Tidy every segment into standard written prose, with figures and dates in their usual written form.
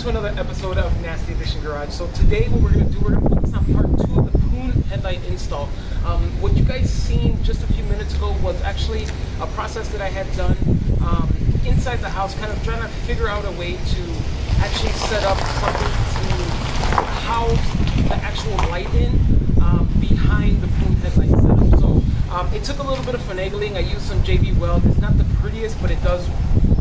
to another episode of Nasty Edition Garage. So today what we're going to do, we're going to focus on part 2 of the Poon Headlight install. What you guys seen just a few minutes ago was actually a process that I had done inside the house, kind of trying to figure out a way to actually set up something to house the actual light in behind the Poon Headlight setup. So it took a little bit of finagling. I used some JB Weld. It's not the prettiest, but it does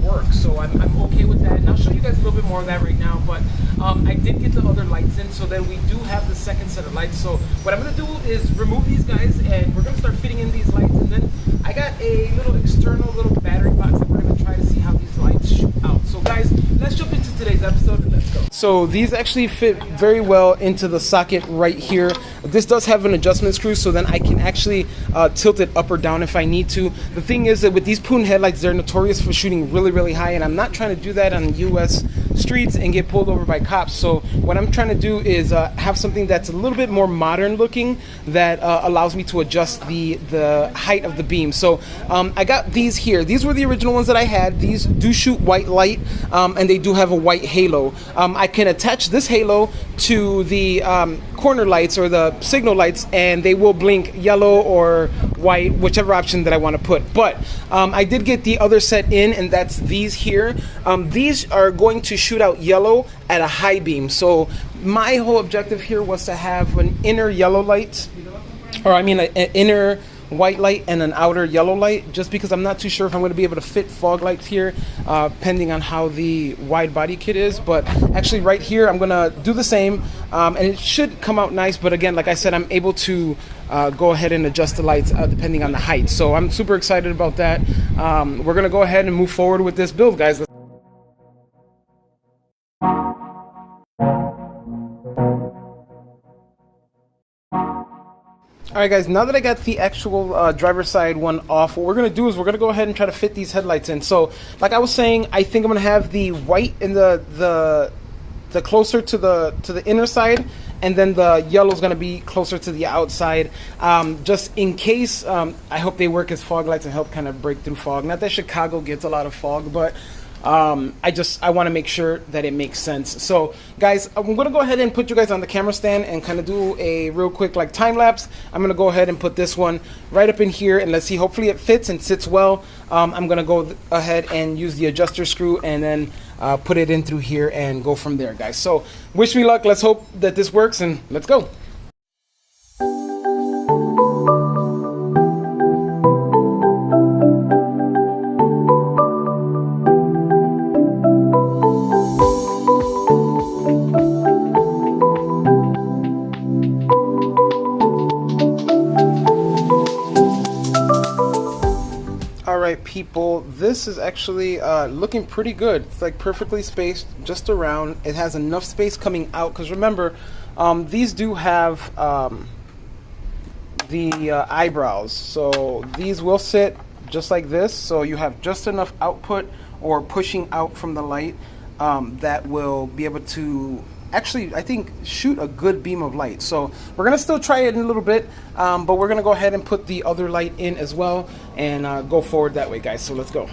work, so I'm okay with that, and I'll show you guys a little bit more of that right now. But I did get the other lights in, so then we do have the second set of lights. So what I'm going to do is remove these guys, and we're going to start fitting in these lights, and then I got a little external little battery box that we're going to try to see how these lights shoot out. So guys, let's jump into today's episode and let's go. So these actually fit very well into the socket right here. This does have an adjustment screw, so then I can actually tilt it up or down if I need to. The thing is that with these Poon headlights, they're notorious for shooting really high, and I'm not trying to do that on US streets and get pulled over by cops. So what I'm trying to do is have something that's a little bit more modern looking that allows me to adjust the height of the beam. So I got these here. These were the original ones that I had. These do shoot white light, and they do have a white halo. I can attach this halo to the corner lights or the signal lights, and they will blink yellow or white, whichever option that I want to put. But I did get the other set in, and that's these here. These are going to shoot out yellow at a high beam. So my whole objective here was to have an inner yellow light, or I mean an inner white light and an outer yellow light, just because I'm not too sure if I'm going to be able to fit fog lights here, depending on how the wide body kit is. But actually right here I'm going to do the same, and it should come out nice. But again, like I said, I'm able to go ahead and adjust the lights depending on the height. So I'm super excited about that. We're going to go ahead and move forward with this build, guys. Alright guys, now that I got the actual driver's side one off, what we're going to do is we're going to go ahead and try to fit these headlights in. So, like I was saying, I think I'm going to have the white in the closer to the inner side, and then the yellow is going to be closer to the outside, just in case. I hope they work as fog lights and help kind of break through fog. Not that Chicago gets a lot of fog, but I want to make sure that it makes sense. So guys, I'm going to go ahead and put you guys on the camera stand and kind of do a real quick like time lapse. I'm going to go ahead and put this one right up in here, and let's see, hopefully it fits and sits well. I'm going to go ahead and use the adjuster screw and then put it in through here and go from there, guys. So wish me luck. Let's hope that this works, and let's go. Alright people, this is actually looking pretty good. It's like perfectly spaced just around. It has enough space coming out, because remember, these do have the eyebrows, so these will sit just like this, so you have just enough output or pushing out from the light that will be able to actually, I think, shoot a good beam of light. So we're gonna still try it in a little bit, but we're gonna go ahead and put the other light in as well and go forward that way, guys. So let's go.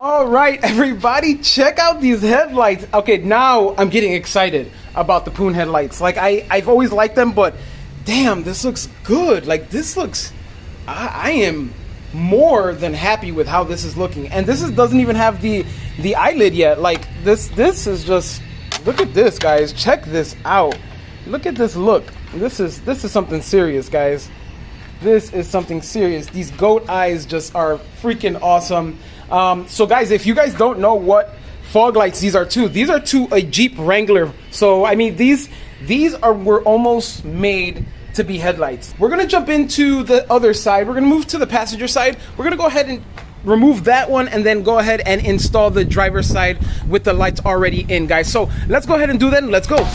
Alright everybody, check out these headlights. Okay, now I'm getting excited about the Poon headlights. Like I've always liked them, but damn, this looks good. Like this looks, I am more than happy with how this is looking. And this doesn't even have the eyelid yet. Like this is just, look at this, guys. Check this out. Look at this look. This is something serious, guys. This is something serious. These goat eyes just are freaking awesome. So guys, if you guys don't know what fog lights these are to a Jeep Wrangler. So I mean, these were almost made to be headlights. We're gonna jump into the other side. We're gonna move to the passenger side. We're gonna go ahead and remove that one and then go ahead and install the driver's side with the lights already in, guys. So let's go ahead and do that and let's go.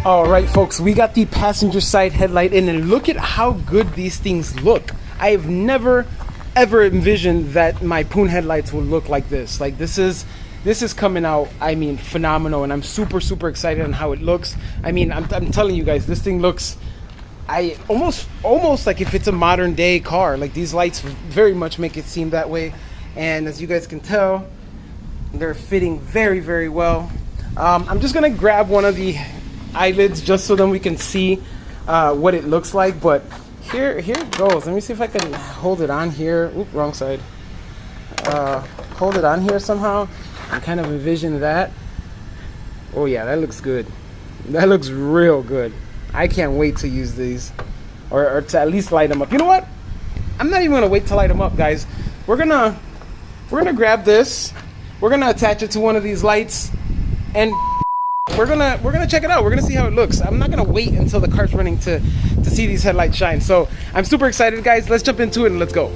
All right, folks, we got the passenger side headlight in, and look at how good these things look. I have never ever envisioned that my Poon headlights would look like this. Like this is coming out, I mean, phenomenal, and I'm super excited on how it looks. I mean, I'm telling you guys, this thing looks, I almost like if it's a modern day car. Like these lights very much make it seem that way, and as you guys can tell, they're fitting very well. I'm just gonna grab one of the eyelids just so then we can see what it looks like. But here it goes. Let me see if I can hold it on here. Oop, wrong side. Hold it on here somehow and kind of envision that. Oh yeah, that looks good. That looks real good. I can't wait to use these, or to at least light them up. You know what, I'm not even gonna wait to light them up, guys. We're gonna grab this, we're gonna attach it to one of these lights, and we're gonna check it out. We're gonna see how it looks. I'm not gonna wait until the car's running to see these headlights shine. So I'm super excited, guys. Let's jump into it and let's go.